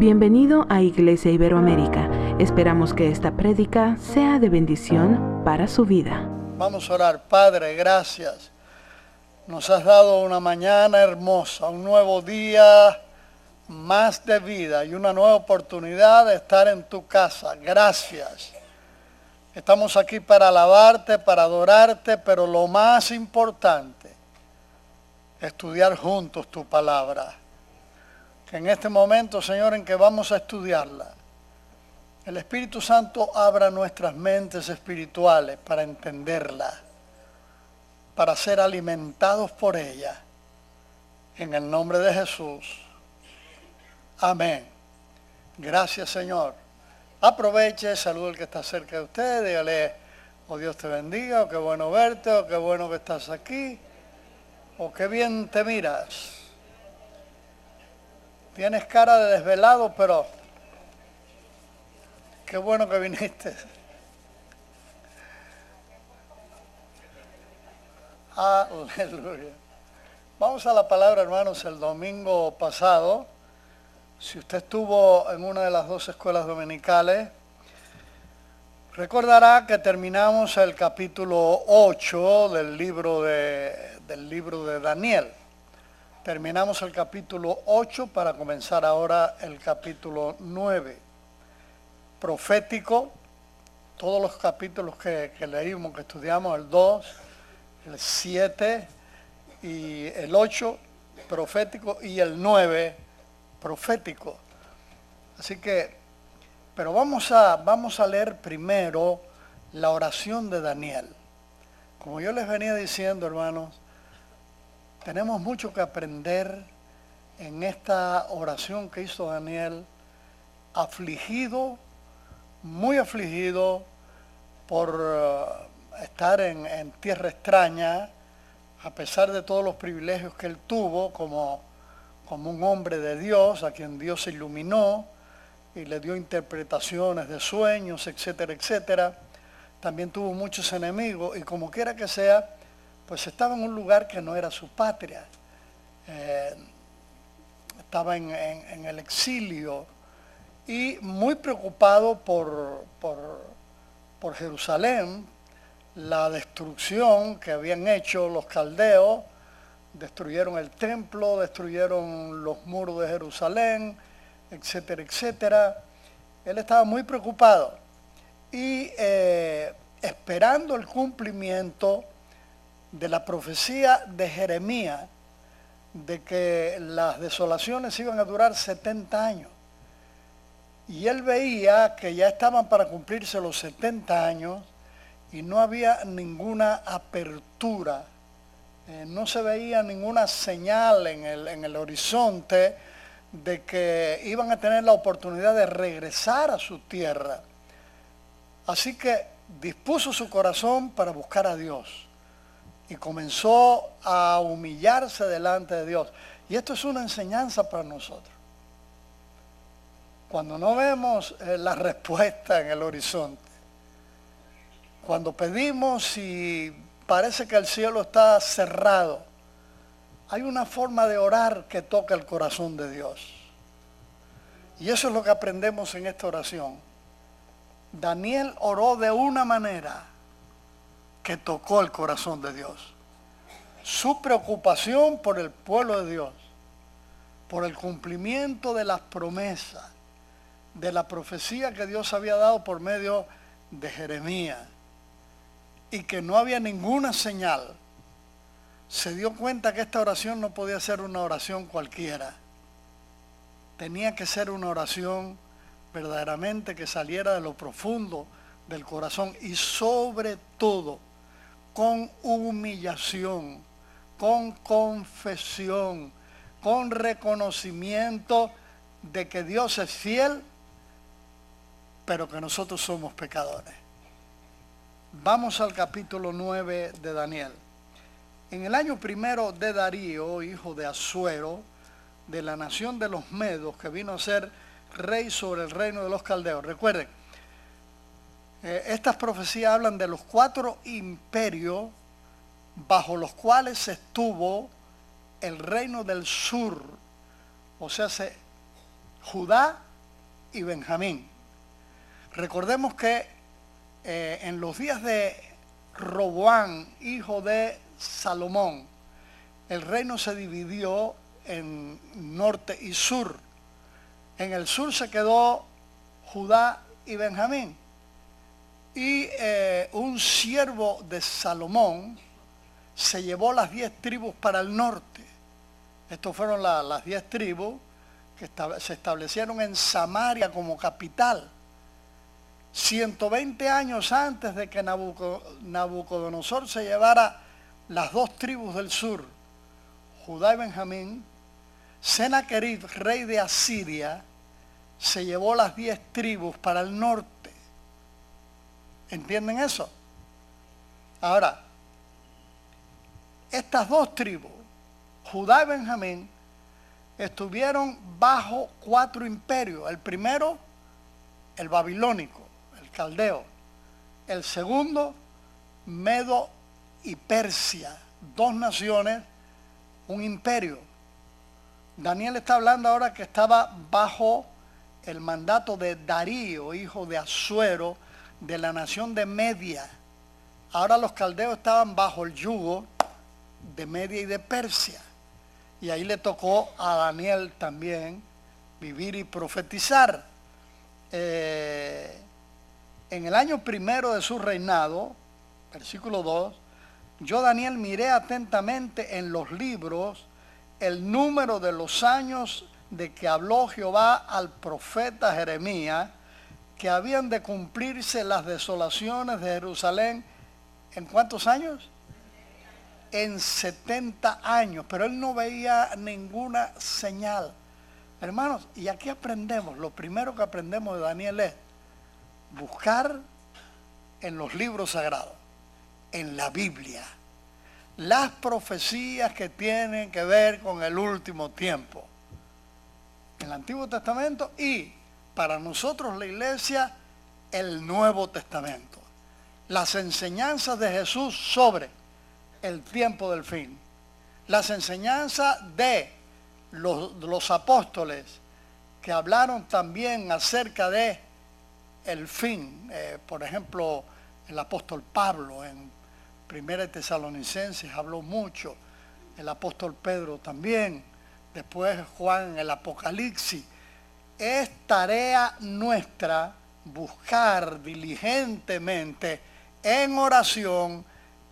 Bienvenido a Iglesia Iberoamérica. Esperamos que esta prédica sea de bendición para su vida. Vamos a orar. Padre, gracias. Nos has dado una mañana hermosa, un nuevo día más de vida y una nueva oportunidad de estar en tu casa. Gracias. Estamos aquí para alabarte, para adorarte, pero lo más importante, estudiar juntos tu palabra. Que en este momento, Señor, en que vamos a estudiarla, el Espíritu Santo abra nuestras mentes espirituales para entenderla, para ser alimentados por ella. En el nombre de Jesús. Amén. Gracias, Señor. Aproveche, salude al que está cerca de usted, dígale, oh Dios te bendiga, o qué bueno verte, o qué bueno que estás aquí, o qué bien te miras. Tienes cara de desvelado, pero qué bueno que viniste. Aleluya. Vamos a la palabra, hermanos. El domingo pasado, si usted estuvo en una de las dos escuelas dominicales, recordará que terminamos el capítulo 8 del libro de Daniel. Terminamos el capítulo 8 para comenzar ahora el capítulo 9. Profético, todos los capítulos que leímos, que estudiamos, el 2, el 7 y el 8, profético, y el 9, profético. Así que, pero vamos a leer primero la oración de Daniel. Como yo les venía diciendo, hermanos, tenemos mucho que aprender en esta oración que hizo Daniel, afligido, muy afligido por estar en tierra extraña, a pesar de todos los privilegios que él tuvo como un hombre de Dios, a quien Dios iluminó y le dio interpretaciones de sueños, etcétera, etcétera. También tuvo muchos enemigos y como quiera que sea, pues estaba en un lugar que no era su patria. Estaba en el exilio y muy preocupado por Jerusalén, la destrucción que habían hecho los caldeos. Destruyeron el templo, destruyeron los muros de Jerusalén, etcétera, etcétera. Él estaba muy preocupado y esperando el cumplimiento de la profecía de Jeremías de que las desolaciones iban a durar 70 años. Y él veía que ya estaban para cumplirse los 70 años y no había ninguna apertura, no se veía ninguna señal en el horizonte de que iban a tener la oportunidad de regresar a su tierra. Así que dispuso su corazón para buscar a Dios. Y comenzó a humillarse delante de Dios. Y esto es una enseñanza para nosotros. Cuando no vemos la respuesta en el horizonte, cuando pedimos y parece que el cielo está cerrado, hay una forma de orar que toca el corazón de Dios. Y eso es lo que aprendemos en esta oración. Daniel oró de una manera que tocó el corazón de Dios. Su preocupación por el pueblo de Dios, por el cumplimiento de las promesas, de la profecía que Dios había dado por medio de Jeremías, y que no había ninguna señal, se dio cuenta que esta oración no podía ser una oración cualquiera. Tenía que ser una oración verdaderamente que saliera de lo profundo del corazón y sobre todo con humillación, con confesión, con reconocimiento de que Dios es fiel, pero que nosotros somos pecadores. Vamos al capítulo 9 de Daniel. En el año primero de Darío, hijo de Asuero, de la nación de los Medos, que vino a ser rey sobre el reino de los caldeos. Recuerden, estas profecías hablan de los 4 imperios bajo los cuales estuvo el reino del sur, o sea, Judá, y Benjamín. Recordemos que en los días de Roboam, hijo de Salomón, el reino se dividió en norte y sur. En el sur se quedó Judá y Benjamín. Y un siervo de Salomón se llevó las 10 tribus para el norte. Estas fueron las 10 tribus que se establecieron en Samaria como capital. 120 años antes de que Nabucodonosor se llevara las 2 tribus del sur, Judá y Benjamín, Sennacherib, rey de Asiria, se llevó las 10 tribus para el norte. ¿Entienden eso? Ahora, estas 2 tribus, Judá y Benjamín, estuvieron bajo 4 imperios. El primero, el babilónico, el caldeo. El segundo, Medo y Persia, 2 naciones, un imperio. Daniel está hablando ahora que estaba bajo el mandato de Darío, hijo de Asuero, de la nación de Media. Ahora los caldeos estaban bajo el yugo de Media y de Persia. Y ahí le tocó a Daniel también vivir y profetizar. En el año primero de su reinado, versículo 2, yo Daniel miré atentamente en los libros el número de los años de que habló Jehová al profeta Jeremías, que habían de cumplirse las desolaciones de Jerusalén. ¿En cuántos años? En 70 años, pero él no veía ninguna señal. Hermanos, y aquí aprendemos, lo primero que aprendemos de Daniel es buscar en los libros sagrados, en la Biblia, las profecías que tienen que ver con el último tiempo. En el Antiguo Testamento y para nosotros la iglesia, el Nuevo Testamento. Las enseñanzas de Jesús sobre el tiempo del fin. Las enseñanzas de los apóstoles que hablaron también acerca de el fin. Por ejemplo, el apóstol Pablo en 1 Tesalonicenses habló mucho. El apóstol Pedro también. Después Juan en el Apocalipsis. Es tarea nuestra buscar diligentemente en oración,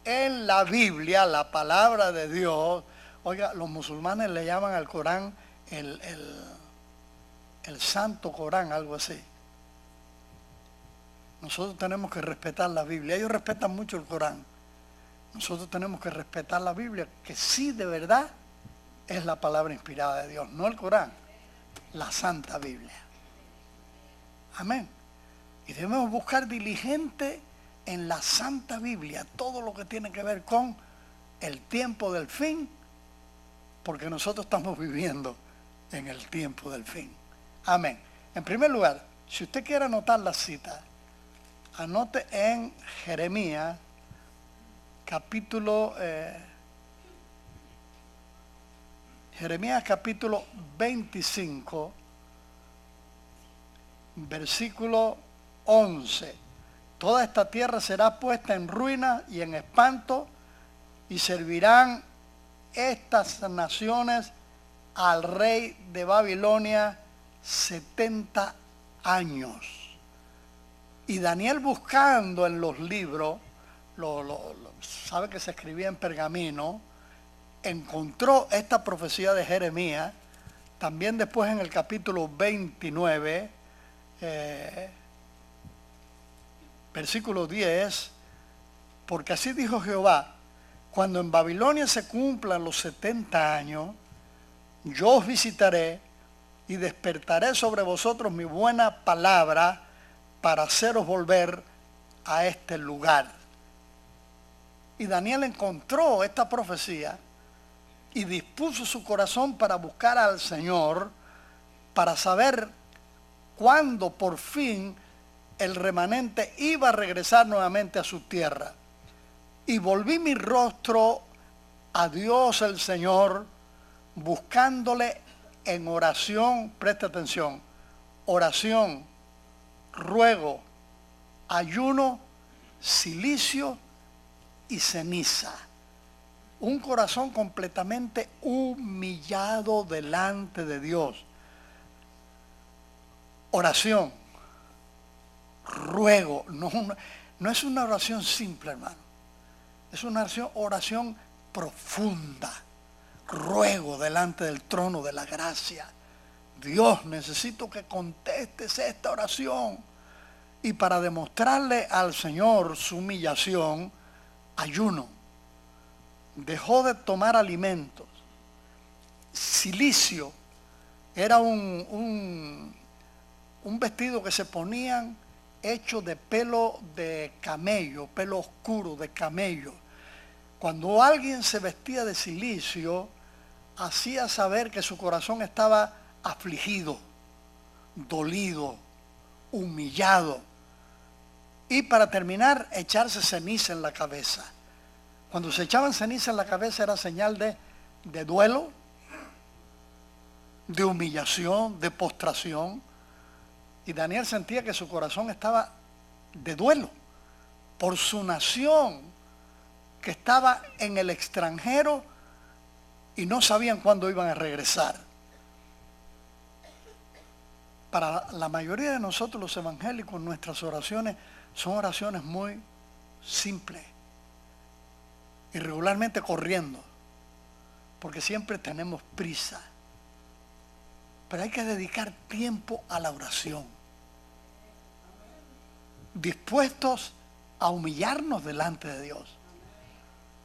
en la Biblia, la palabra de Dios. Oiga, los musulmanes le llaman al Corán el Santo Corán, algo así. Nosotros tenemos que respetar la Biblia. Ellos respetan mucho el Corán. Nosotros tenemos que respetar la Biblia, que sí de verdad es la palabra inspirada de Dios, no el Corán, la Santa Biblia. Amén. Y debemos buscar diligente en la Santa Biblia todo lo que tiene que ver con el tiempo del fin, porque nosotros estamos viviendo en el tiempo del fin. Amén. En primer lugar, si usted quiere anotar la cita, anote en Jeremías capítulo 25, versículo 11. Toda esta tierra será puesta en ruina y en espanto, y servirán estas naciones al rey de Babilonia 70 años. Y Daniel, buscando en los libros, sabe que se escribía en pergamino, encontró esta profecía de Jeremías. También después en el capítulo 29, versículo 10, porque así dijo Jehová, cuando en Babilonia se cumplan los 70 años, yo os visitaré y despertaré sobre vosotros mi buena palabra para haceros volver a este lugar. Y Daniel encontró esta profecía y dispuso su corazón para buscar al Señor, para saber cuándo por fin el remanente iba a regresar nuevamente a su tierra. Y volví mi rostro a Dios el Señor, buscándole en oración, preste atención, oración, ruego, ayuno, cilicio y ceniza. Un corazón completamente humillado delante de Dios. Oración, ruego, no es una oración simple, hermano. Es una oración profunda. Ruego delante del trono de la gracia. Dios, necesito que contestes esta oración. Y para demostrarle al Señor su humillación, ayuno. Dejó de tomar alimentos. Cilicio era un vestido que se ponían hecho de pelo de camello, pelo oscuro de camello. Cuando alguien se vestía de cilicio, hacía saber que su corazón estaba afligido, dolido, humillado. Y para terminar, echarse ceniza en la cabeza. Cuando se echaban ceniza en la cabeza era señal de duelo, de humillación, de postración. Y Daniel sentía que su corazón estaba de duelo por su nación que estaba en el extranjero y no sabían cuándo iban a regresar. Para la mayoría de nosotros los evangélicos, nuestras oraciones son oraciones muy simples y regularmente corriendo, porque siempre tenemos prisa. Pero hay que dedicar tiempo a la oración, dispuestos a humillarnos delante de Dios,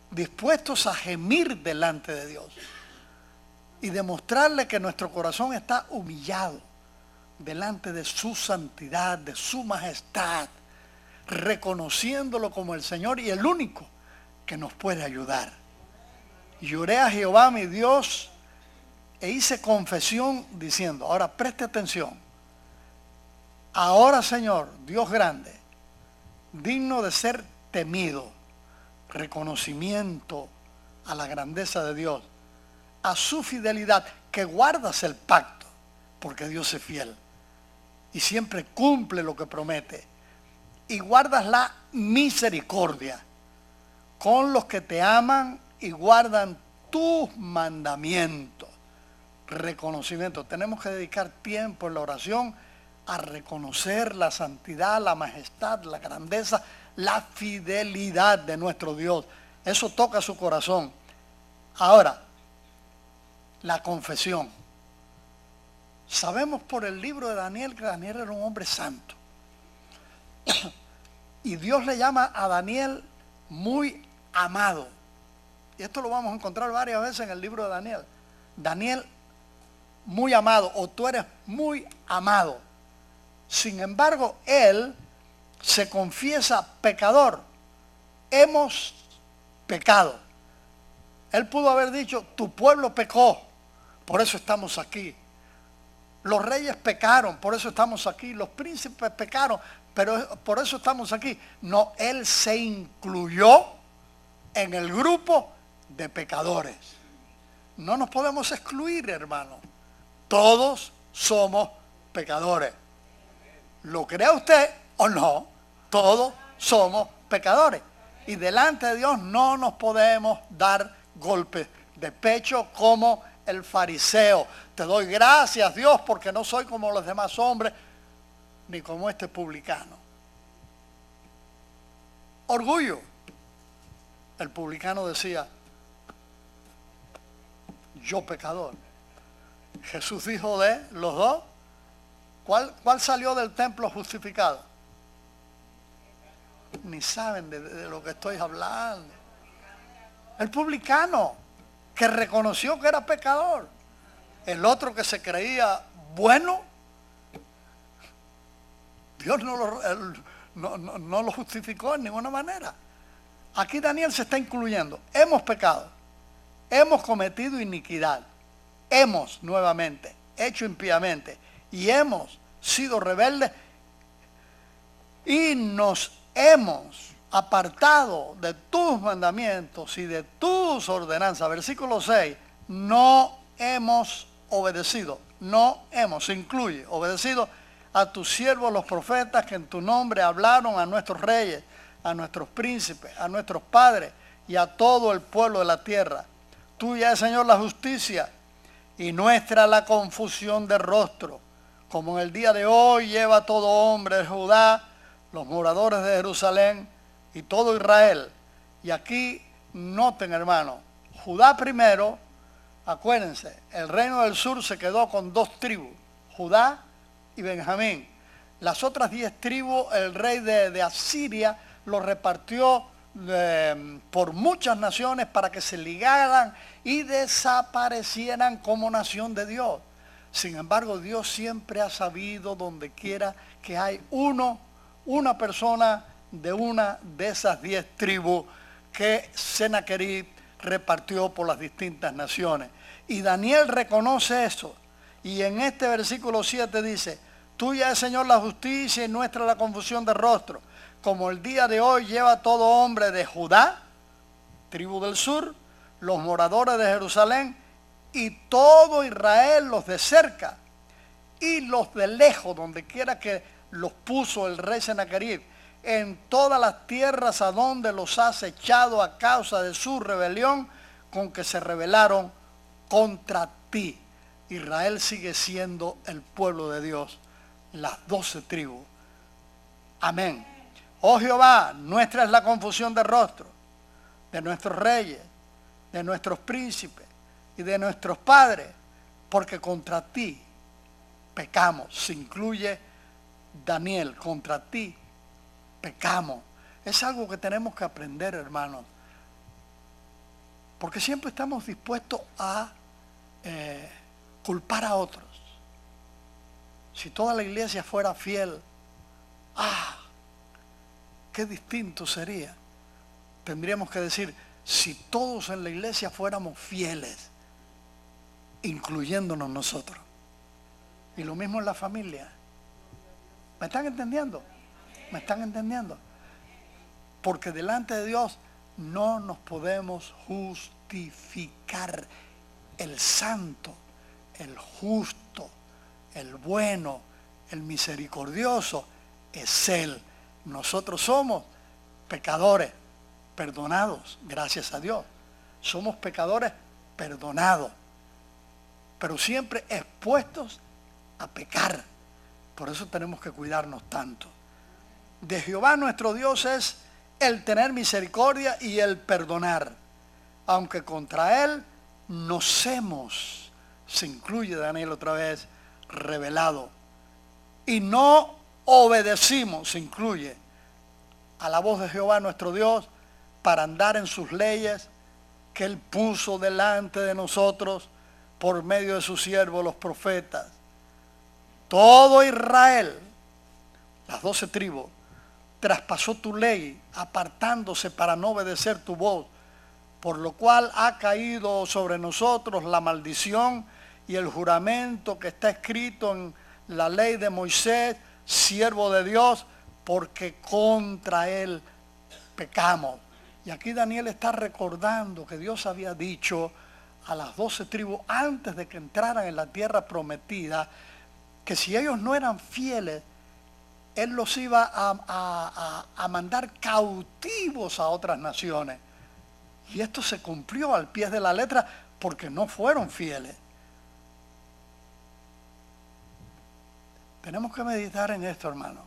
dispuestos a gemir delante de Dios y demostrarle que nuestro corazón está humillado delante de su santidad, de su majestad, reconociéndolo como el Señor y el único que nos puede ayudar. Y oré a Jehová mi Dios e hice confesión diciendo, ahora preste atención, ahora Señor, Dios grande, digno de ser temido, reconocimiento a la grandeza de Dios, a su fidelidad, que guardas el pacto, porque Dios es fiel y siempre cumple lo que promete, y guardas la misericordia con los que te aman y guardan tus mandamientos. Reconocimiento. Tenemos que dedicar tiempo en la oración a reconocer la santidad, la majestad, la grandeza, la fidelidad de nuestro Dios. Eso toca su corazón. Ahora, la confesión. Sabemos por el libro de Daniel que Daniel era un hombre santo. Y Dios le llama a Daniel muy amado. Y esto lo vamos a encontrar varias veces en el libro de Daniel. Daniel, muy amado, o tú eres muy amado. Sin embargo, él se confiesa pecador. Hemos pecado. Él pudo haber dicho, tu pueblo pecó, por eso estamos aquí. Los reyes pecaron, por eso estamos aquí. Los príncipes pecaron, pero por eso estamos aquí. No, él se incluyó en el grupo de pecadores. No nos podemos excluir, hermano. Todos somos pecadores. ¿Lo crea usted o no? Todos somos pecadores. Y delante de Dios no nos podemos dar golpes de pecho como el fariseo. Te doy gracias, Dios, porque no soy como los demás hombres, ni como este publicano. Orgullo. El publicano decía, yo pecador. Jesús dijo de los dos, ¿cuál salió del templo justificado? Ni saben de lo que estoy hablando. El publicano, que reconoció que era pecador. El otro que se creía bueno, Dios no lo justificó en ninguna manera. Aquí Daniel se está incluyendo. Hemos pecado, hemos cometido iniquidad, hemos nuevamente hecho impíamente y hemos sido rebeldes y nos hemos apartado de tus mandamientos y de tus ordenanzas. Versículo 6, no hemos obedecido, no hemos, se incluye, obedecido a tus siervos los profetas que en tu nombre hablaron a nuestros reyes, a nuestros príncipes, a nuestros padres y a todo el pueblo de la tierra. Tuya es, Señor, la justicia y nuestra la confusión de rostro. Como en el día de hoy lleva todo hombre de Judá, los moradores de Jerusalén y todo Israel. Y aquí noten, hermano, Judá primero, acuérdense, el reino del sur se quedó con 2 tribus, Judá y Benjamín. Las otras 10 tribus, el rey de Asiria los repartió por muchas naciones para que se ligaran y desaparecieran como nación de Dios. Sin embargo, Dios siempre ha sabido, donde quiera que hay una persona de una de esas 10 tribus que Sennacherib repartió por las distintas naciones. Y Daniel reconoce eso. Y en este versículo 7 dice, tuya es, Señor, la justicia y nuestra la confusión de rostro. Como el día de hoy lleva todo hombre de Judá, tribu del sur, los moradores de Jerusalén y todo Israel, los de cerca y los de lejos, donde quiera que los puso el rey Sennacherib, en todas las tierras a donde los has echado a causa de su rebelión con que se rebelaron contra ti. Israel sigue siendo el pueblo de Dios, las 12 tribus. Amén. Oh Jehová, nuestra es la confusión de rostro, de nuestros reyes, de nuestros príncipes y de nuestros padres, porque contra ti pecamos. Se incluye Daniel, contra ti pecamos. Es algo que tenemos que aprender, hermanos, porque siempre estamos dispuestos a culpar a otros. Si toda la iglesia fuera fiel, qué distinto sería. Tendríamos que decir, si todos en la iglesia fuéramos fieles, incluyéndonos nosotros. Y lo mismo en la familia. ¿Me están entendiendo? ¿Me están entendiendo? Porque delante de Dios no nos podemos justificar. El santo, el justo, el bueno, el misericordioso es Él. Nosotros somos pecadores perdonados, gracias a Dios. Somos pecadores perdonados, pero siempre expuestos a pecar. Por eso tenemos que cuidarnos tanto. De Jehová nuestro Dios es el tener misericordia y el perdonar, aunque contra Él nos hemos, se incluye Daniel otra vez, rebelado, y no obedecimos, se incluye, a la voz de Jehová nuestro Dios, para andar en sus leyes que Él puso delante de nosotros por medio de sus siervos los profetas. Todo Israel, las 12 tribus, traspasó tu ley, apartándose para no obedecer tu voz, por lo cual ha caído sobre nosotros la maldición y el juramento que está escrito en la ley de Moisés, siervo de Dios, porque contra Él pecamos. Y aquí Daniel está recordando que Dios había dicho a las 12 tribus antes de que entraran en la tierra prometida, que si ellos no eran fieles, Él los iba a mandar cautivos a otras naciones. Y esto se cumplió al pie de la letra porque no fueron fieles. Tenemos que meditar en esto, hermano.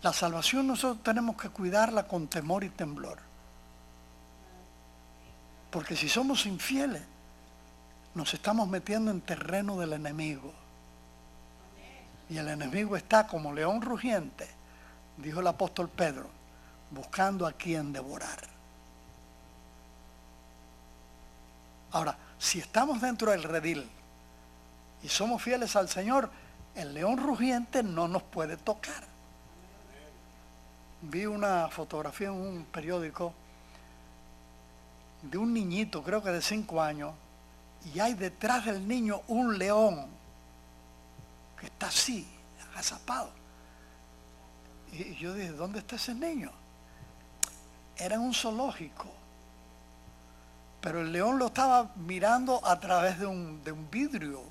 La salvación nosotros tenemos que cuidarla con temor y temblor. Porque si somos infieles, nos estamos metiendo en terreno del enemigo. Y el enemigo está como león rugiente, dijo el apóstol Pedro, buscando a quien devorar. Ahora, si estamos dentro del redil y somos fieles al Señor, el león rugiente no nos puede tocar. Vi una fotografía en un periódico de un niñito, creo que de 5 años, y hay detrás del niño un león que está así, agazapado. Y yo dije, ¿dónde está ese niño? Era en un zoológico, pero el león lo estaba mirando a través de un vidrio.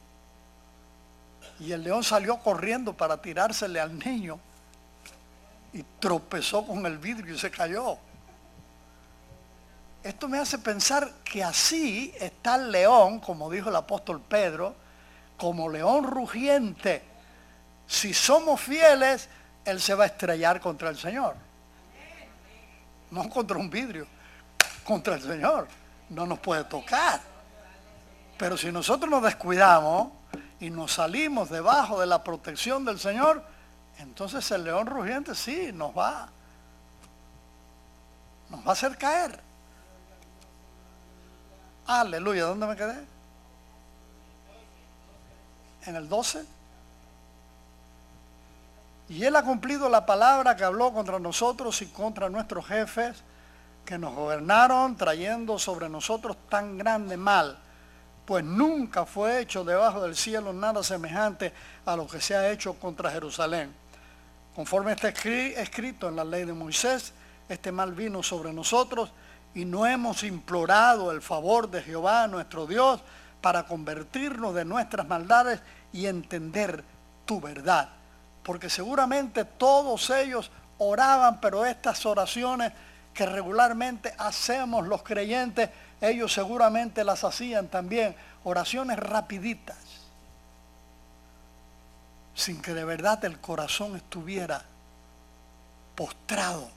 Y el león salió corriendo para tirársele al niño y tropezó con el vidrio y se cayó. Esto me hace pensar que así está el león, como dijo el apóstol Pedro, como león rugiente. Si somos fieles, él se va a estrellar contra el Señor. No contra un vidrio, contra el Señor. No nos puede tocar. Pero si nosotros nos descuidamos y nos salimos debajo de la protección del Señor, entonces el león rugiente sí nos va a hacer caer. Aleluya. ¿Dónde me quedé? En el 12. Y él ha cumplido la palabra que habló contra nosotros y contra nuestros jefes que nos gobernaron, trayendo sobre nosotros tan grande mal, pues nunca fue hecho debajo del cielo nada semejante a lo que se ha hecho contra Jerusalén. Conforme está escrito en la ley de Moisés, este mal vino sobre nosotros y no hemos implorado el favor de Jehová nuestro Dios para convertirnos de nuestras maldades y entender tu verdad. Porque seguramente todos ellos oraban, pero estas oraciones que regularmente hacemos los creyentes, ellos seguramente las hacían también, oraciones rapiditas, sin que de verdad el corazón estuviera postrado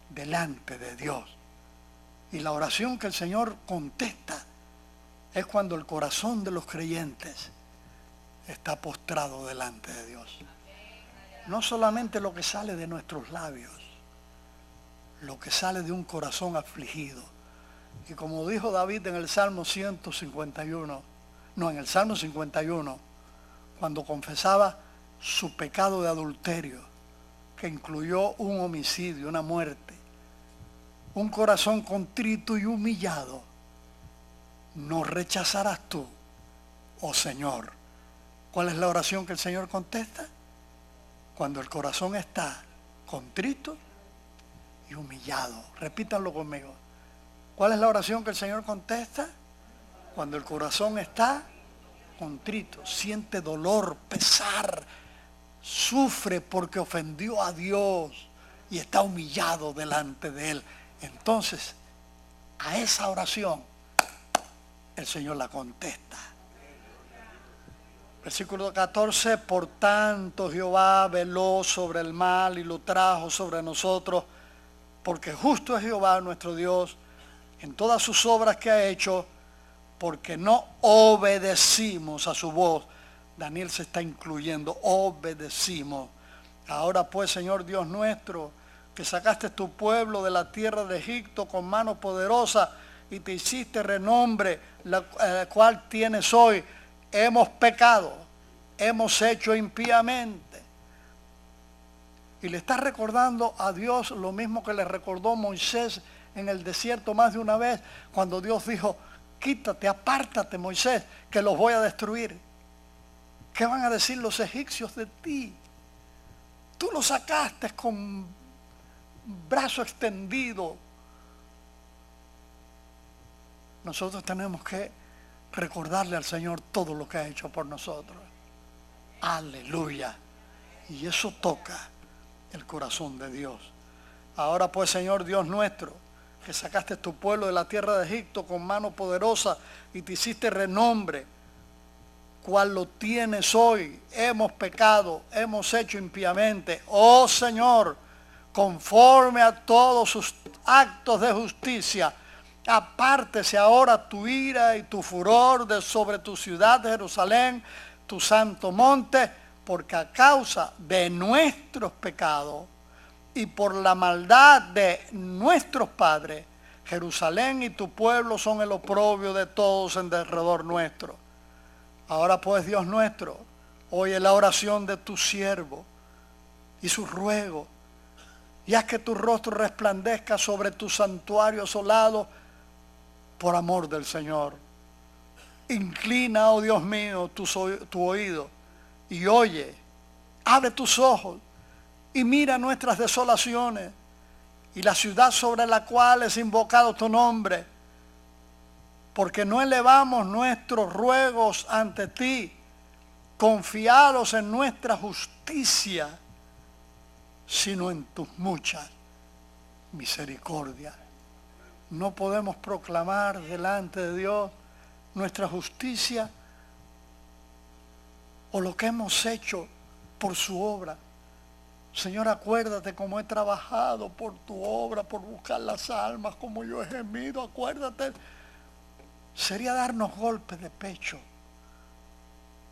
delante de Dios. Y la oración que el Señor contesta es cuando el corazón de los creyentes está postrado delante de Dios. No solamente lo que sale de nuestros labios, lo que sale de un corazón afligido. Y como dijo David en el Salmo 151, en el Salmo 51, cuando confesaba su pecado de adulterio, que incluyó un homicidio, una muerte, un corazón contrito y humillado, no rechazarás tú, oh Señor. ¿Cuál es la oración que el Señor contesta? Cuando el corazón está contrito y humillado. Repítanlo conmigo. ¿Cuál es la oración que el Señor contesta? Cuando el corazón está contrito, siente dolor, pesar, sufre porque ofendió a Dios y está humillado delante de Él. Entonces, a esa oración el Señor la contesta. Versículo 14, por tanto Jehová veló sobre el mal y lo trajo sobre nosotros, porque justo es Jehová nuestro Dios en todas sus obras que ha hecho, porque no obedecimos a su voz. Daniel se está incluyendo, obedecimos. Ahora pues, Señor Dios nuestro, que sacaste tu pueblo de la tierra de Egipto con mano poderosa y te hiciste renombre, la cual tienes hoy, hemos pecado, hemos hecho impíamente. Y le está recordando a Dios lo mismo que le recordó Moisés en el desierto más de una vez, cuando Dios dijo, quítate, apártate Moisés, que los voy a destruir. ¿Qué van a decir los egipcios de ti? Tú los sacaste con brazo extendido. Nosotros tenemos que recordarle al Señor todo lo que ha hecho por nosotros. Aleluya. Y eso toca el corazón de Dios. Ahora pues, Señor Dios nuestro, que sacaste tu pueblo de la tierra de Egipto con mano poderosa y te hiciste renombre, cual lo tienes hoy, hemos pecado, hemos hecho impíamente. Oh Señor, conforme a todos sus actos de justicia, apártese ahora tu ira y tu furor de sobre tu ciudad de Jerusalén, tu santo monte, porque a causa de nuestros pecados y por la maldad de nuestros padres, Jerusalén y tu pueblo son el oprobio de todos en derredor nuestro. Ahora pues, Dios nuestro, oye la oración de tu siervo y su ruego, y haz que tu rostro resplandezca sobre tu santuario asolado por amor del Señor. Inclina, oh Dios mío, tu oído y oye, abre tus ojos y mira nuestras desolaciones y la ciudad sobre la cual es invocado tu nombre, porque no elevamos nuestros ruegos ante ti confiados en nuestra justicia, sino en tus muchas misericordias. No podemos proclamar delante de Dios nuestra justicia o lo que hemos hecho por su obra. Señor, acuérdate cómo he trabajado por tu obra, por buscar las almas, como yo he gemido. Acuérdate. Sería darnos golpes de pecho.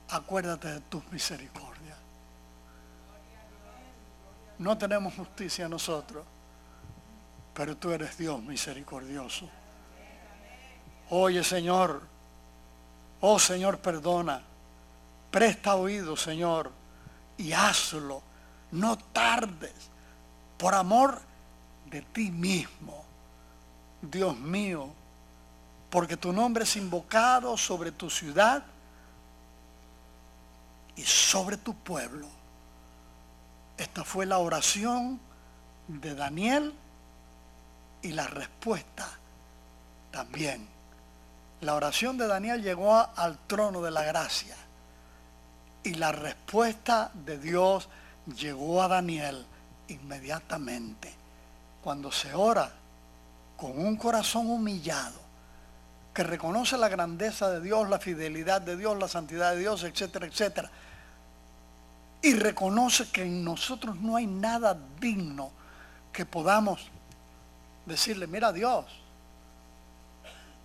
Acuérdate de tus misericordias. No tenemos justicia nosotros, pero tú eres Dios misericordioso. Oye, Señor, oh Señor, perdona. Presta oído, Señor, y hazlo. No tardes, por amor de ti mismo, Dios mío, porque tu nombre es invocado sobre tu ciudad y sobre tu pueblo. Esta fue la oración de Daniel y la respuesta también. La oración de Daniel llegó al trono de la gracia y la respuesta de Dios llegó a Daniel inmediatamente. Cuando se ora con un corazón humillado, que reconoce la grandeza de Dios, la fidelidad de Dios, la santidad de Dios, etcétera, etcétera, y reconoce que en nosotros no hay nada digno que podamos decirle, mira Dios,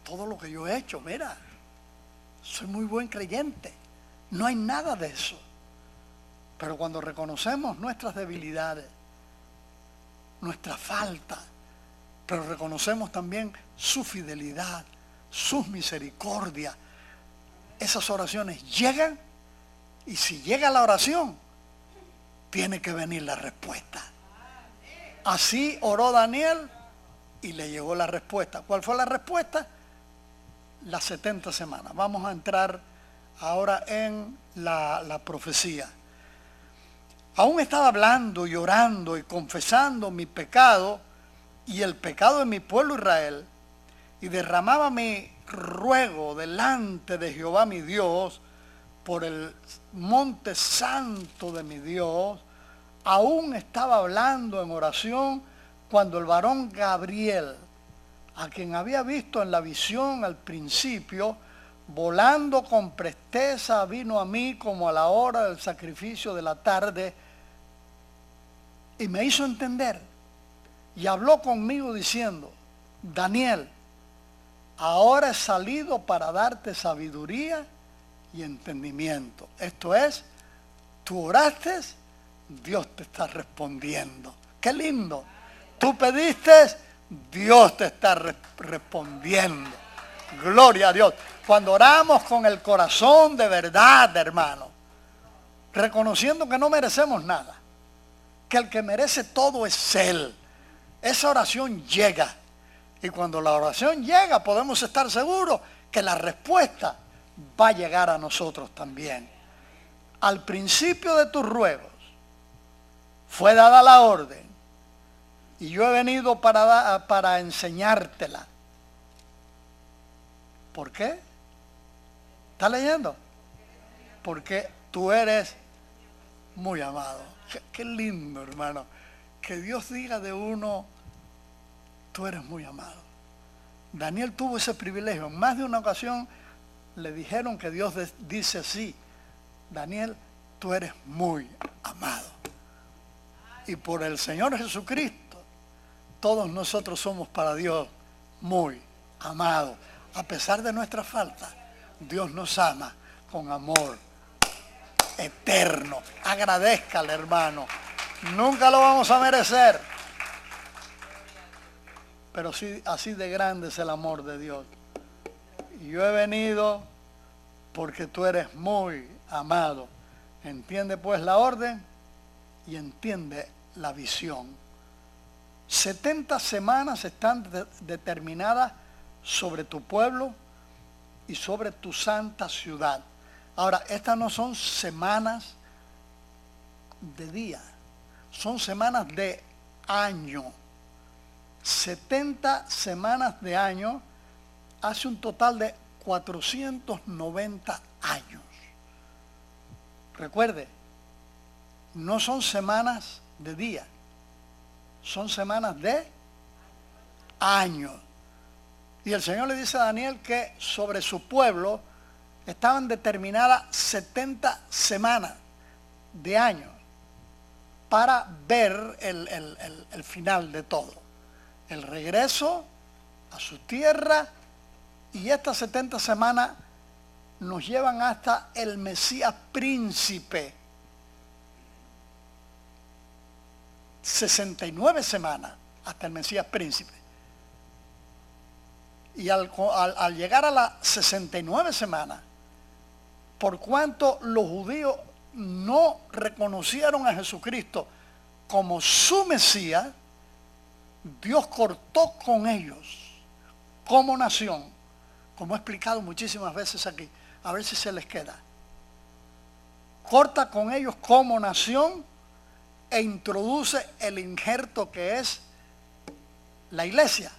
todo lo que yo he hecho, mira, soy muy buen creyente. No hay nada de eso. Pero cuando reconocemos nuestras debilidades, nuestra falta, pero reconocemos también su fidelidad, sus misericordias, esas oraciones llegan, y si llega la oración, tiene que venir la respuesta. Así oró Daniel y le llegó la respuesta. ¿Cuál fue la respuesta? Las 70 semanas. Vamos a entrar ahora en la profecía. Aún estaba hablando y orando y confesando mi pecado y el pecado de mi pueblo Israel, y derramaba mi ruego delante de Jehová mi Dios por el monte santo de mi Dios. Aún estaba hablando en oración cuando el varón Gabriel, a quien había visto en la visión al principio, volando con presteza, vino a mí como a la hora del sacrificio de la tarde, y me hizo entender, y habló conmigo diciendo, Daniel, ahora he salido para darte sabiduría y entendimiento. Esto es, tú oraste, Dios te está respondiendo. ¡Qué lindo! Tú pediste, Dios te está respondiendo. Gloria a Dios. Cuando oramos con el corazón de verdad, hermano, reconociendo que no merecemos nada, que el que merece todo es Él, esa oración llega. Y cuando la oración llega, podemos estar seguros que la respuesta va a llegar a nosotros también. Al principio de tus ruegos fue dada la orden, y yo he venido para enseñártela. ¿Por qué? ¿Está leyendo? Porque tú eres muy amado. Qué lindo, hermano, que Dios diga de uno, tú eres muy amado. Daniel tuvo ese privilegio. En más de una ocasión le dijeron que Dios dice así, Daniel, tú eres muy amado. Y por el Señor Jesucristo, todos nosotros somos para Dios muy amados. A pesar de nuestra falta, Dios nos ama con amor eterno. Agradézcale, hermano. Nunca lo vamos a merecer, pero sí, así de grande es el amor de Dios. Y yo he venido porque tú eres muy amado. Entiende pues la orden y entiende la visión. 70 semanas están determinadas sobre tu pueblo y sobre tu santa ciudad. Ahora, estas no son semanas de día, son semanas de año. 70 semanas de año hace un total de 490 años. Recuerde, no son semanas de día, son semanas de años. Y el Señor le dice a Daniel que sobre su pueblo estaban determinadas 70 semanas de años para ver el final de todo. El regreso a su tierra, y estas 70 semanas nos llevan hasta el Mesías príncipe. 69 semanas hasta el Mesías príncipe. Y al llegar a las 69 semanas, por cuanto los judíos no reconocieron a Jesucristo como su Mesías, Dios cortó con ellos como nación, como he explicado muchísimas veces aquí, a ver si se les queda. Corta con ellos como nación e introduce el injerto que es la iglesia,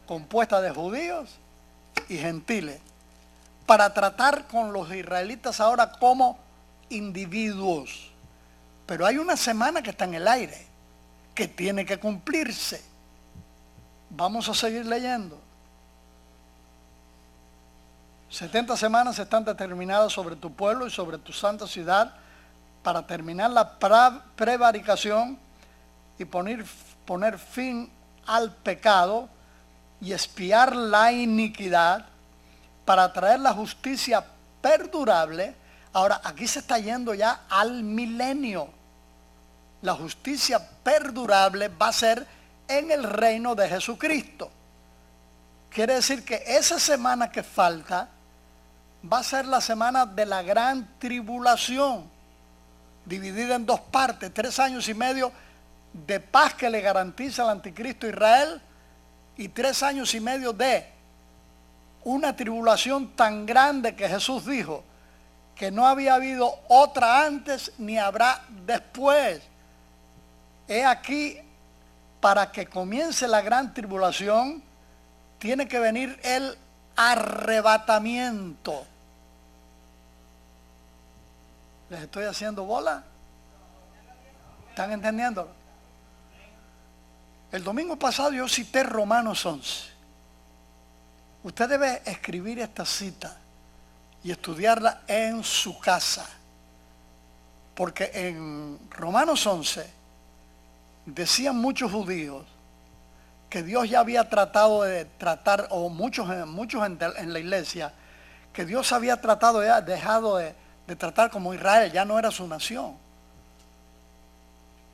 compuesta de judíos y gentiles, para tratar con los israelitas ahora como individuos. Pero hay una semana que está en el aire, que tiene que cumplirse. Vamos a seguir leyendo. 70 semanas están determinadas sobre tu pueblo y sobre tu santa ciudad para terminar la prevaricación y poner fin al pecado y expiar la iniquidad, para traer la justicia perdurable. Ahora, aquí se está yendo ya al milenio. La justicia perdurable va a ser en el reino de Jesucristo. Quiere decir que esa semana que falta va a ser la semana de la gran tribulación, dividida en dos partes, 3 años y medio de paz que le garantiza el anticristo a Israel, y 3 años y medio de una tribulación tan grande que Jesús dijo que no había habido otra antes ni habrá después. He aquí, para que comience la gran tribulación, tiene que venir el arrebatamiento. ¿Les estoy haciendo bola? ¿Están entendiendo? El domingo pasado yo cité Romanos 11. Usted debe escribir esta cita y estudiarla en su casa, porque en Romanos 11 decían muchos judíos que Dios ya había tratado de tratar, o muchos en la iglesia, que Dios había tratado, ya dejado de tratar como Israel, ya no era su nación.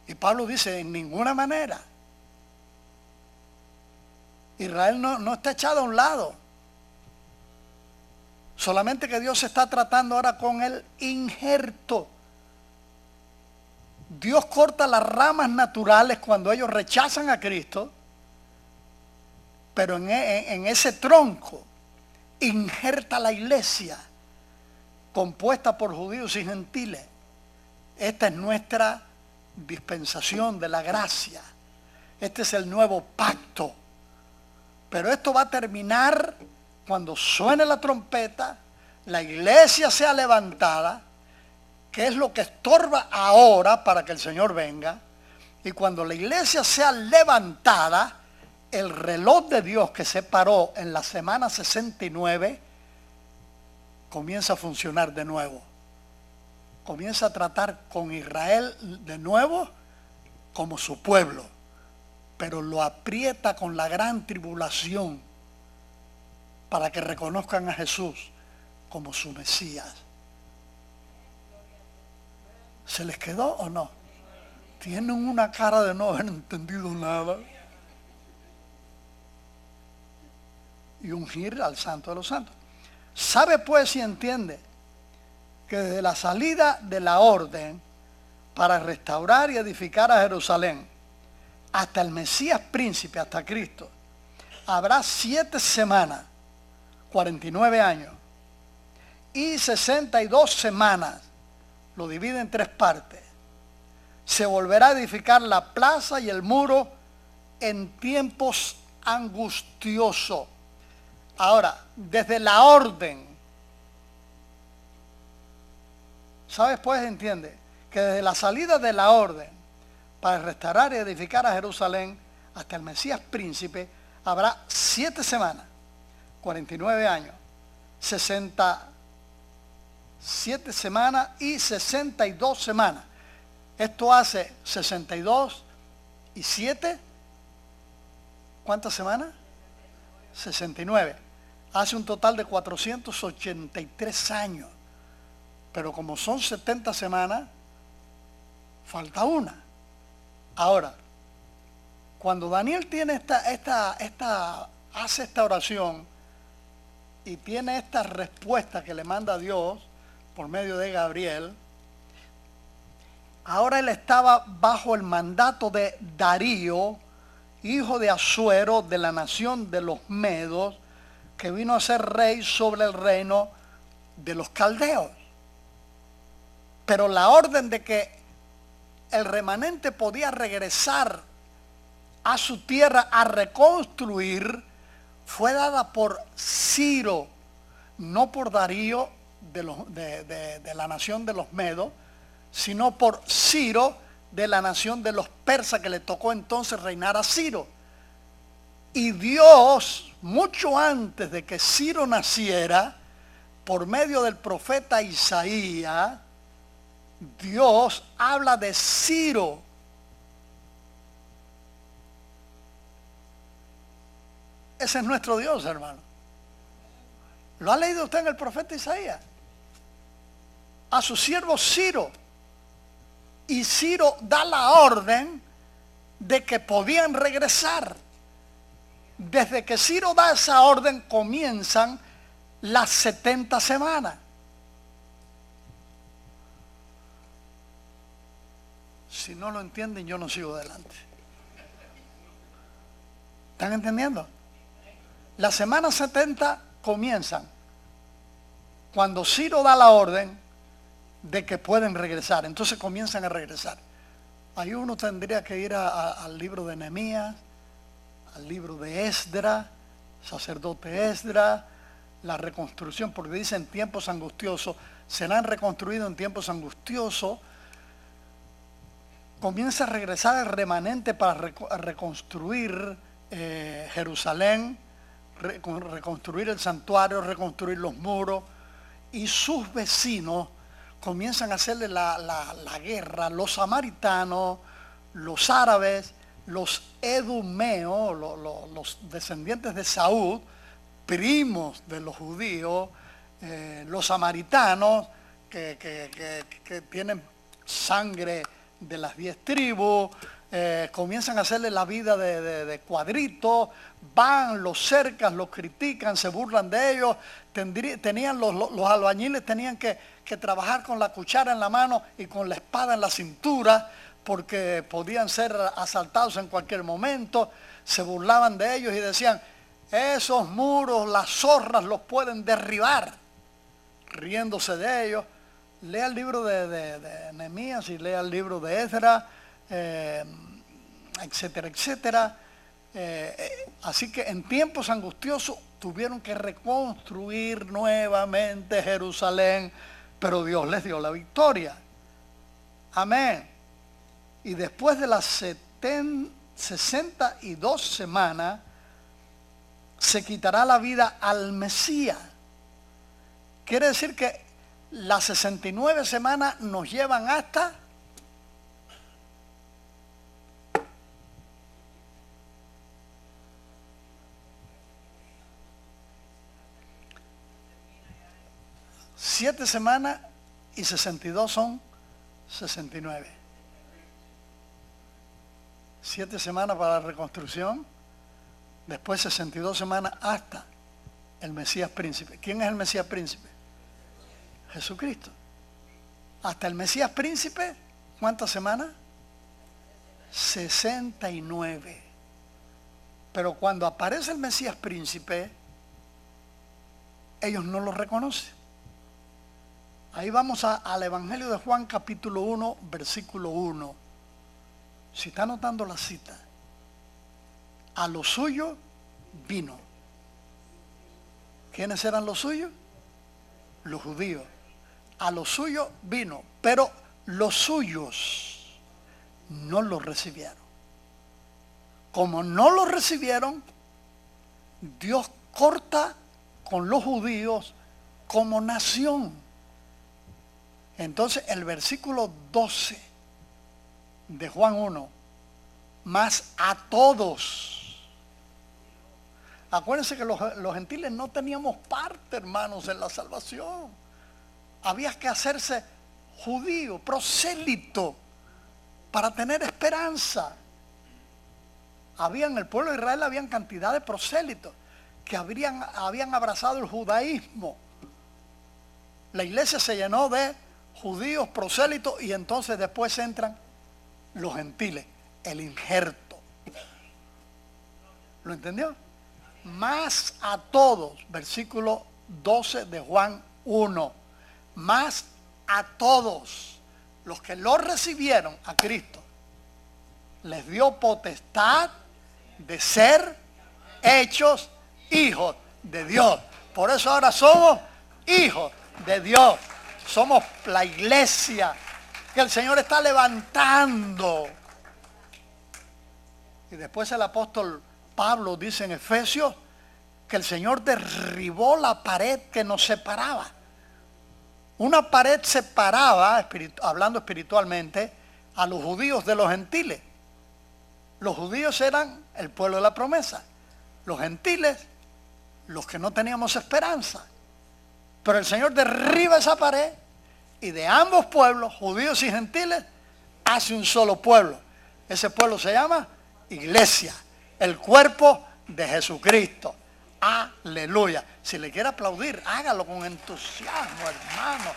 Y Pablo dice, en ninguna manera. Israel no está echado a un lado. Solamente que Dios se está tratando ahora con el injerto. Dios corta las ramas naturales cuando ellos rechazan a Cristo, pero en ese tronco injerta la iglesia, compuesta por judíos y gentiles. Esta es nuestra dispensación de la gracia. Este es el nuevo pacto. Pero esto va a terminar cuando suene la trompeta, la iglesia sea levantada, que es lo que estorba ahora para que el Señor venga. Y cuando la iglesia sea levantada, el reloj de Dios que se paró en la semana 69 comienza a funcionar de nuevo. Comienza a tratar con Israel de nuevo como su pueblo, pero lo aprieta con la gran tribulación para que reconozcan a Jesús como su Mesías. ¿Se les quedó o no? Tienen una cara de no haber entendido nada. Y ungir al Santo de los Santos. ¿Sabe pues y entiende que desde la salida de la orden para restaurar y edificar a Jerusalén hasta el Mesías príncipe, hasta Cristo, habrá 7 semanas, 49 años, y 62 semanas, lo divide en 3 partes. Se volverá a edificar la plaza y el muro en tiempos angustiosos. Ahora, desde la orden ¿Sabes? Pues entiende que desde la salida de la orden para restaurar y edificar a Jerusalén hasta el Mesías príncipe habrá 7 semanas, 49 años, 67 semanas y 62 semanas. Esto hace 62 y 7, ¿cuántas semanas? 69. Hace un total de 483 años. Pero como son 70 semanas, falta una. Ahora, cuando Daniel tiene hace esta oración y tiene esta respuesta que le manda Dios por medio de Gabriel, ahora él estaba bajo el mandato de Darío, hijo de Asuero, de la nación de los Medos, que vino a ser rey sobre el reino de los caldeos. Pero la orden de que el remanente podía regresar a su tierra a reconstruir fue dada por Ciro, no por Darío de la nación de los Medos, sino por Ciro de la nación de los persas, que le tocó entonces reinar a Ciro. Y Dios, mucho antes de que Ciro naciera, por medio del profeta Isaías, Dios habla de Ciro. Ese es nuestro Dios, hermano. ¿Lo ha leído usted en el profeta Isaías? A su siervo Ciro. Y Ciro da la orden de que podían regresar. Desde que Ciro da esa orden comienzan las 70 semanas. Si no lo entienden, yo no sigo adelante. ¿Están entendiendo? Las semanas 70 comienzan cuando Ciro da la orden de que pueden regresar. Entonces comienzan a regresar. Ahí uno tendría que ir al libro de Nehemías, al libro de Esdras, sacerdote Esdras, la reconstrucción, porque dicen tiempos angustiosos, serán reconstruidos en tiempos angustiosos. Comienza a regresar el remanente para reconstruir Jerusalén, reconstruir el santuario, reconstruir los muros, y sus vecinos comienzan a hacerle la guerra. Los samaritanos, los árabes, los edumeos, los descendientes de Saúl, primos de los judíos, los samaritanos que tienen sangre de las 10 tribus, comienzan a hacerle la vida de cuadritos, van, los cercan, los critican, se burlan de ellos. Tenían los albañiles tenían que trabajar con la cuchara en la mano y con la espada en la cintura, porque podían ser asaltados en cualquier momento. Se burlaban de ellos y decían, esos muros, las zorras los pueden derribar, riéndose de ellos. Lea el libro de Nehemías y lea el libro de Esdras, etcétera, etcétera. Así que en tiempos angustiosos tuvieron que reconstruir nuevamente Jerusalén, pero Dios les dio la victoria. Amén. Y después de las 62 semanas, se quitará la vida al Mesías. Quiere decir que las 69 semanas nos llevan hasta siete semanas y 62 son 69. 7 semanas para la reconstrucción, después 62 semanas hasta el Mesías príncipe. ¿Quién es el Mesías príncipe? Jesucristo. Hasta el Mesías príncipe, ¿cuántas semanas? 69. Pero cuando aparece el Mesías príncipe, ellos no lo reconocen. Ahí vamos al Evangelio de Juan capítulo 1, versículo 1. Si está anotando la cita. A lo suyo vino. ¿Quiénes eran los suyos? Los judíos. A los suyos vino, pero los suyos no lo recibieron. Como no lo recibieron, Dios corta con los judíos como nación. Entonces el versículo 12 de Juan 1, más a todos. Acuérdense que los gentiles no teníamos parte, hermanos, en la salvación. Había que hacerse judío, prosélito, para tener esperanza. En el pueblo de Israel habían cantidad de prosélitos que habían abrazado el judaísmo. La iglesia se llenó de judíos, prosélitos, y entonces después entran los gentiles, el injerto. ¿Lo entendió? Más a todos, versículo 12 de Juan 1, más a todos los que lo recibieron a Cristo, les dio potestad de ser hechos hijos de Dios. Por eso ahora somos hijos de Dios. Somos la iglesia que el Señor está levantando. Y después el apóstol Pablo dice en Efesios que el Señor derribó la pared que nos separaba. Una pared separaba, hablando espiritualmente, a los judíos de los gentiles. Los judíos eran el pueblo de la promesa. Los gentiles, los que no teníamos esperanza. Pero el Señor derriba esa pared y de ambos pueblos, judíos y gentiles, hace un solo pueblo. Ese pueblo se llama iglesia, el cuerpo de Jesucristo. Aleluya. Si le quiere aplaudir, hágalo con entusiasmo, hermano.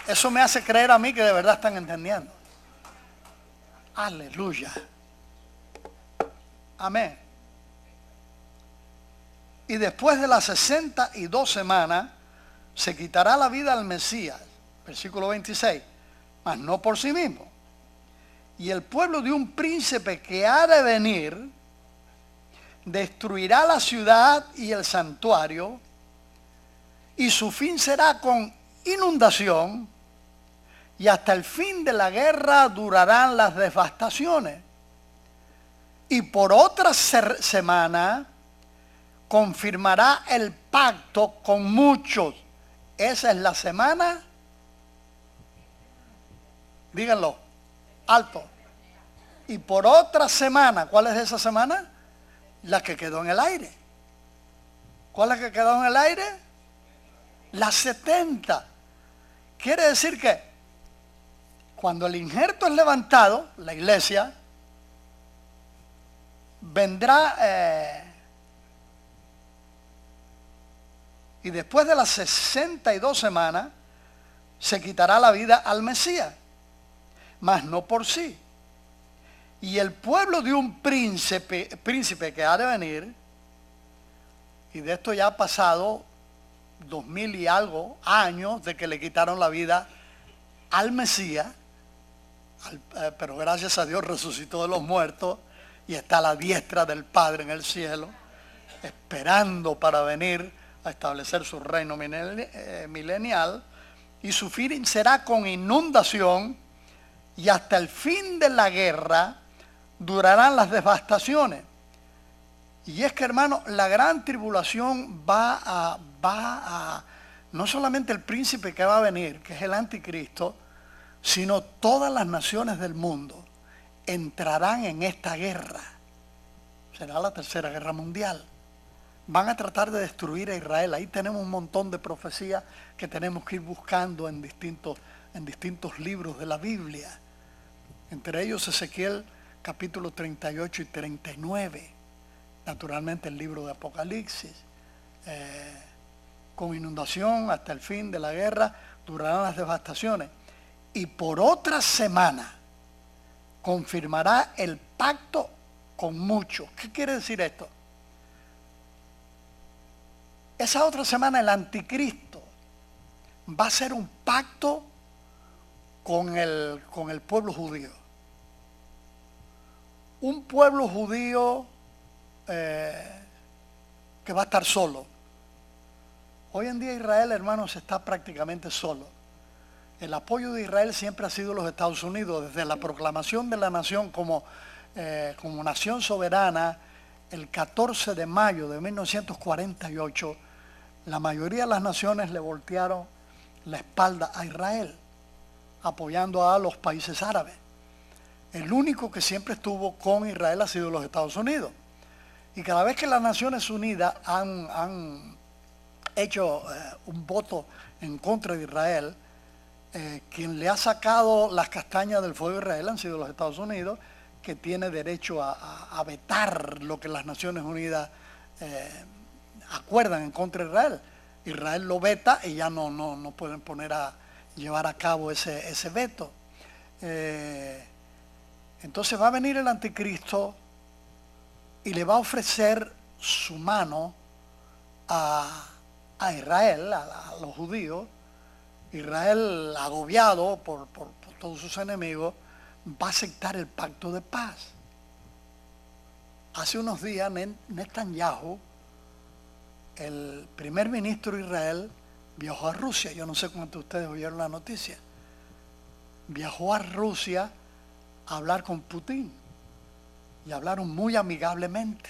Eso me hace creer a mí que de verdad están entendiendo. Aleluya. Amén. Y después de las 62 semanas, se quitará la vida al Mesías. Versículo 26. Mas no por sí mismo. Y el pueblo de un príncipe que ha de venir, destruirá la ciudad y el santuario, y su fin será con inundación, y hasta el fin de la guerra durarán las devastaciones. Y por otra semana confirmará el pacto con muchos. Esa es la semana, díganlo, alto. Y por otra semana, ¿cuál es esa semana? La que quedó en el aire. ¿Cuál es la que quedó en el aire? Las 70. Quiere decir que cuando el injerto es levantado, la iglesia, vendrá, y después de las 62 semanas, se quitará la vida al Mesías, mas no por sí. Y el pueblo de un príncipe que ha de venir, y de esto ya ha pasado 2000 y algo años de que le quitaron la vida al Mesías, pero gracias a Dios resucitó de los muertos y está a la diestra del Padre en el cielo, esperando para venir a establecer su reino milenial, y su fin será con inundación, y hasta el fin de la guerra durarán las devastaciones. Y es que, hermano, la gran tribulación va a no solamente el príncipe que va a venir, que es el anticristo, sino todas las naciones del mundo entrarán en esta guerra. Será la tercera guerra mundial. Van a tratar de destruir a Israel. Ahí tenemos un montón de profecías que tenemos que ir buscando en distintos libros de la Biblia. Entre ellos Ezequiel capítulo 38 y 39. Naturalmente el libro de Apocalipsis. Con inundación hasta el fin de la guerra durarán las devastaciones. Y por otra semana confirmará el pacto con muchos. ¿Qué quiere decir esto? Esa otra semana el anticristo va a hacer un pacto con el pueblo judío. Un pueblo judío que va a estar solo. Hoy en día Israel, hermanos, está prácticamente solo. El apoyo de Israel siempre ha sido los Estados Unidos, desde la proclamación de la nación como nación soberana, el 14 de mayo de 1948, la mayoría de las naciones le voltearon la espalda a Israel, apoyando a los países árabes. El único que siempre estuvo con Israel ha sido los Estados Unidos. Y cada vez que las Naciones Unidas han hecho un voto en contra de Israel, quien le ha sacado las castañas del fuego a Israel han sido los Estados Unidos, que tiene derecho a vetar lo que las Naciones Unidas acuerdan en contra de Israel. Israel lo veta y ya no pueden poner a llevar a cabo ese veto. Entonces va a venir el anticristo y le va a ofrecer su mano a Israel, a los judíos. Israel, agobiado por todos sus enemigos, va a aceptar el pacto de paz. Hace unos días Netanyahu, el primer ministro de Israel, viajó a Rusia. Yo no sé cuántos de ustedes oyeron la noticia. Viajó a Rusia a hablar con Putin y hablaron muy amigablemente.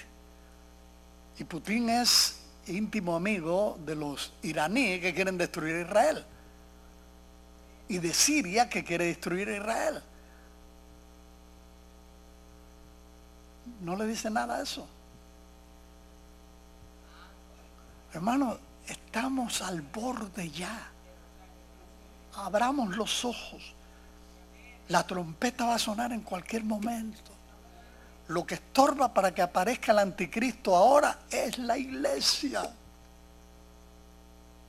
Y Putin es íntimo amigo de los iraníes que quieren destruir a Israel y de Siria, que quiere destruir a Israel. No le dice nada a eso. Hermano, estamos al borde ya. Abramos los ojos. La trompeta va a sonar en cualquier momento. Lo que estorba para que aparezca el anticristo ahora es la iglesia.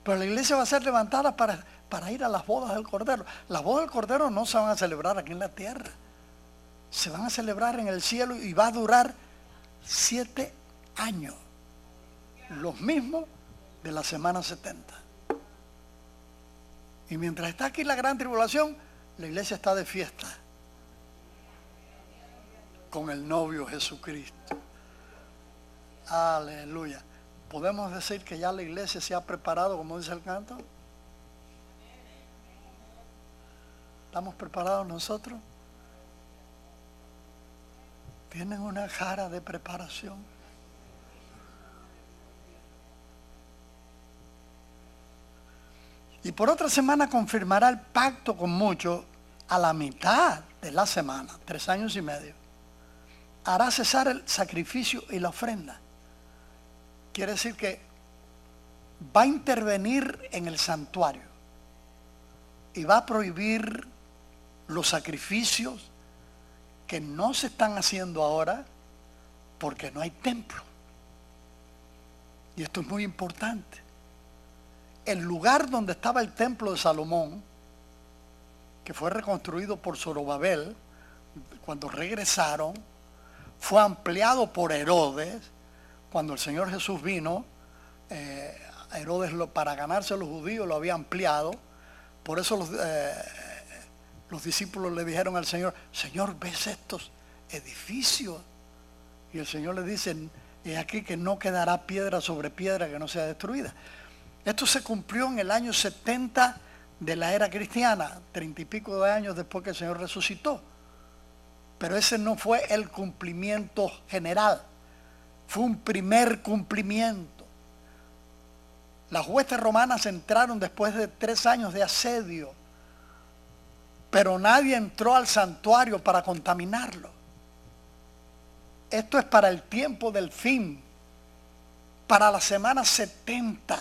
Pero la iglesia va a ser levantada para ir a las bodas del Cordero. Las bodas del Cordero no se van a celebrar aquí en la tierra. Se van a celebrar en el cielo y va a durar 7 años. Los mismos de la semana 70. Y mientras está aquí la gran tribulación, la iglesia está de fiesta con el novio Jesucristo. Aleluya. ¿Podemos decir que ya la iglesia se ha preparado, como dice el canto? ¿Estamos preparados nosotros? Tienen una cara de preparación. Y por otra semana confirmará el pacto con muchos a la mitad de la semana, 3 años y medio. Hará cesar el sacrificio y la ofrenda. Quiere decir que va a intervenir en el santuario y va a prohibir los sacrificios que no se están haciendo ahora porque no hay templo. Y esto es muy importante. El lugar donde estaba el templo de Salomón, que fue reconstruido por Zorobabel, cuando regresaron, fue ampliado por Herodes. Cuando el Señor Jesús vino, Herodes para ganarse a los judíos lo había ampliado. Por eso los discípulos le dijeron al Señor: Señor, ¿ves estos edificios? Y el Señor le dice: he aquí que no quedará piedra sobre piedra que no sea destruida. Esto se cumplió en el año 70 de la era cristiana, 30 y pico de años después que el Señor resucitó. Pero ese no fue el cumplimiento general, fue un primer cumplimiento. Las huestes romanas entraron después de 3 años de asedio, pero nadie entró al santuario para contaminarlo. Esto es para el tiempo del fin, para la semana 70.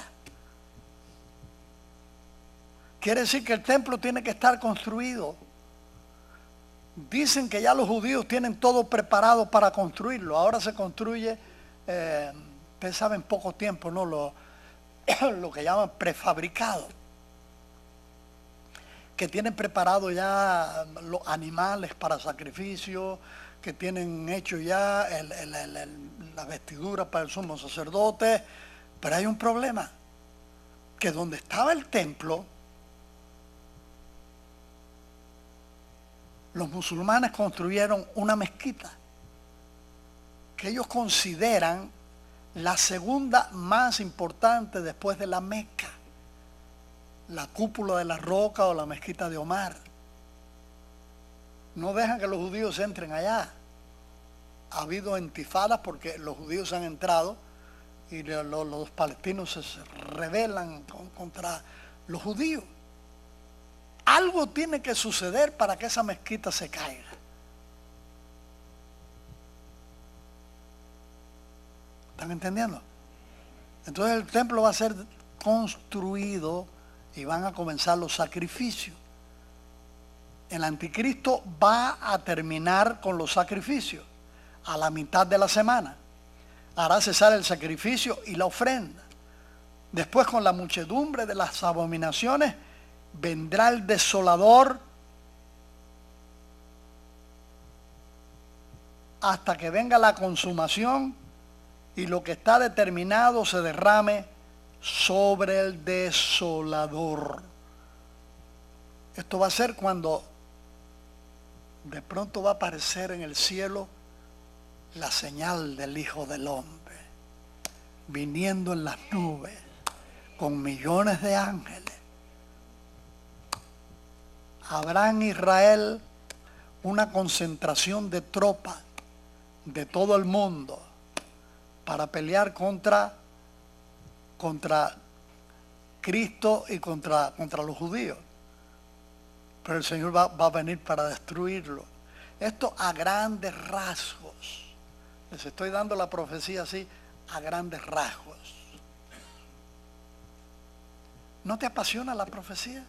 Quiere decir que el templo tiene que estar construido. Dicen que ya los judíos tienen todo preparado para construirlo. Ahora se construye, ustedes saben, poco tiempo, ¿no? Lo que llaman prefabricado. Que tienen preparado ya los animales para sacrificio, que tienen hecho ya la vestidura para el sumo sacerdote. Pero hay un problema, que donde estaba el templo, los musulmanes construyeron una mezquita que ellos consideran la segunda más importante después de la Meca, la cúpula de la Roca o la mezquita de Omar. No dejan que los judíos entren allá. Ha habido intifadas porque los judíos han entrado y los palestinos se rebelan contra los judíos. Algo tiene que suceder para que esa mezquita se caiga. ¿Están entendiendo? Entonces el templo va a ser construido y van a comenzar los sacrificios. El anticristo va a terminar con los sacrificios a la mitad de la semana. Hará cesar el sacrificio y la ofrenda. Después, con la muchedumbre de las abominaciones, vendrá el desolador hasta que venga la consumación y lo que está determinado se derrame sobre el desolador. Esto va a ser cuando de pronto va a aparecer en el cielo la señal del Hijo del Hombre, viniendo en las nubes con millones de ángeles. Habrá en Israel una concentración de tropas de todo el mundo para pelear contra Cristo y contra los judíos. Pero el Señor va a venir para destruirlo. Esto a grandes rasgos. Les estoy dando la profecía así, a grandes rasgos. ¿No te apasiona la profecía?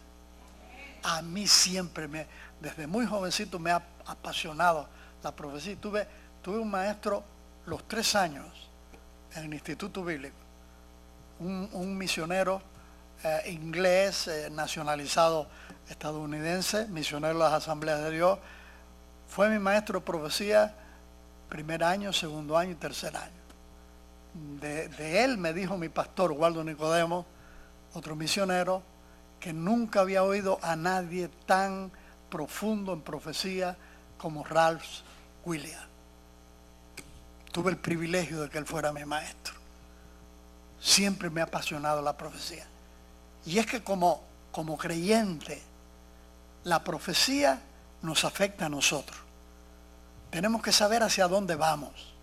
A mí siempre, desde muy jovencito me ha apasionado la profecía. Tuve un maestro los 3 años en el Instituto Bíblico, un misionero inglés, nacionalizado estadounidense, misionero de las Asambleas de Dios. Fue mi maestro de profecía primer año, segundo año y tercer año. De él me dijo mi pastor, Waldo Nicodemo, otro misionero, que nunca había oído a nadie tan profundo en profecía como Ralph Williams. Tuve el privilegio de que él fuera mi maestro. Siempre me ha apasionado la profecía. Y es que como creyente, la profecía nos afecta a nosotros. Tenemos que saber hacia dónde vamos.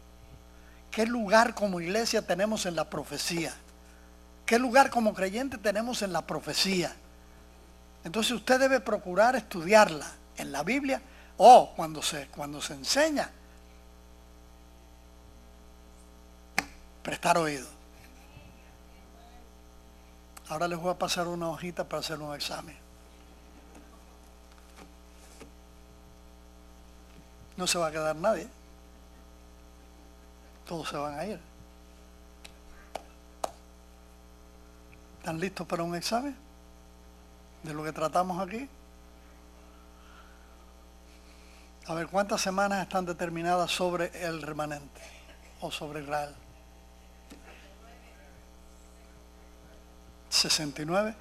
¿Qué lugar como iglesia tenemos en la profecía? ¿Qué lugar como creyente tenemos en la profecía? Entonces usted debe procurar estudiarla en la Biblia o cuando se enseña, prestar oído. Ahora les voy a pasar una hojita para hacer un examen. No se va a quedar nadie. Todos se van a ir. ¿Están listos para un examen de lo que tratamos aquí? A ver, ¿cuántas semanas están determinadas sobre el remanente o sobre Israel? 69,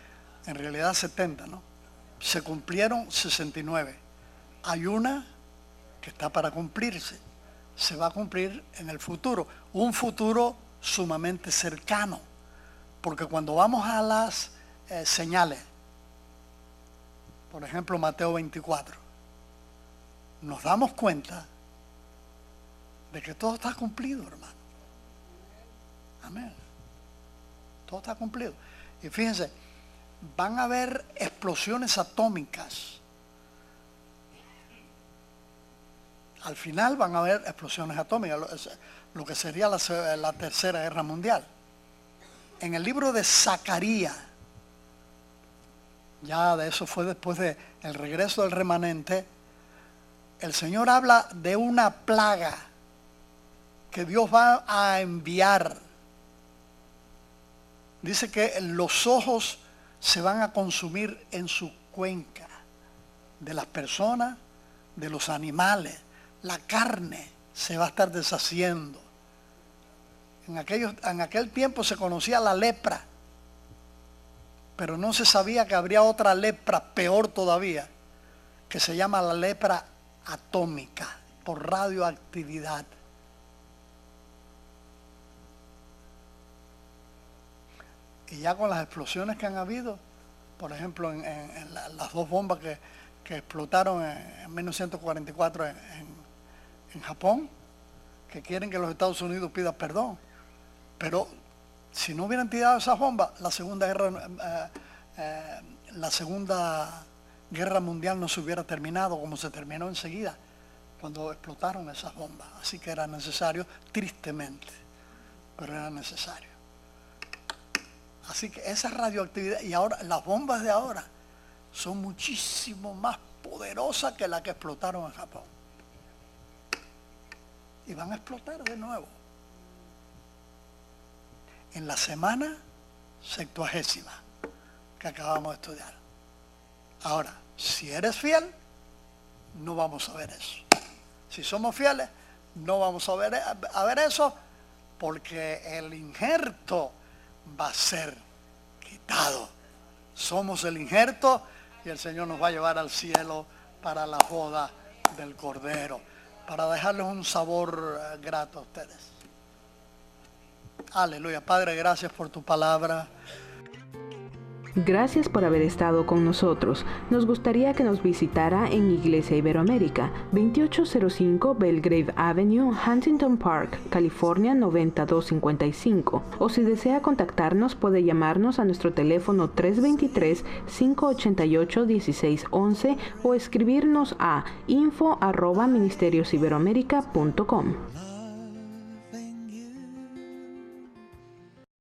en realidad 70, ¿no? Se cumplieron 69. Hay una que está para cumplirse. Se va a cumplir en el futuro. Un futuro sumamente cercano. Porque cuando vamos a las señales, por ejemplo Mateo 24, nos damos cuenta de que todo está cumplido, hermano. Amén. Todo está cumplido. Y fíjense, van a haber explosiones atómicas. Al final van a haber explosiones atómicas, lo que sería la Tercera Guerra Mundial. En el libro de Zacarías, ya de eso fue después del regreso del remanente, el Señor habla de una plaga que Dios va a enviar. Dice que los ojos se van a consumir en su cuenca, de las personas, de los animales. La carne se va a estar deshaciendo. En aquel tiempo se conocía la lepra, pero no se sabía que habría otra lepra peor todavía, que se llama la lepra atómica, por radioactividad. Y ya con las explosiones que han habido, por ejemplo, en las dos bombas que explotaron en 1944 en Japón, que quieren que los Estados Unidos pidan perdón. Pero si no hubieran tirado esas bombas, la Segunda Guerra Mundial no se hubiera terminado como se terminó enseguida, cuando explotaron esas bombas. Así que era necesario, tristemente, pero era necesario. Así que esa radioactividad, y ahora las bombas de ahora son muchísimo más poderosas que las que explotaron en Japón. Y van a explotar de nuevo. En la semana 70ª que acabamos de estudiar. Ahora, si eres fiel, no vamos a ver eso. Si somos fieles, no vamos a ver eso, porque el injerto va a ser quitado. Somos el injerto y el Señor nos va a llevar al cielo para la boda del Cordero, para dejarles un sabor grato a ustedes. Aleluya. Padre, gracias por tu palabra. Gracias por haber estado con nosotros. Nos gustaría que nos visitara en Iglesia Iberoamérica, 2805 Belgrave Avenue, Huntington Park, California 90255. O si desea contactarnos, puede llamarnos a nuestro teléfono 323-588-1611 o escribirnos a info@ministeriosiberoamerica.com.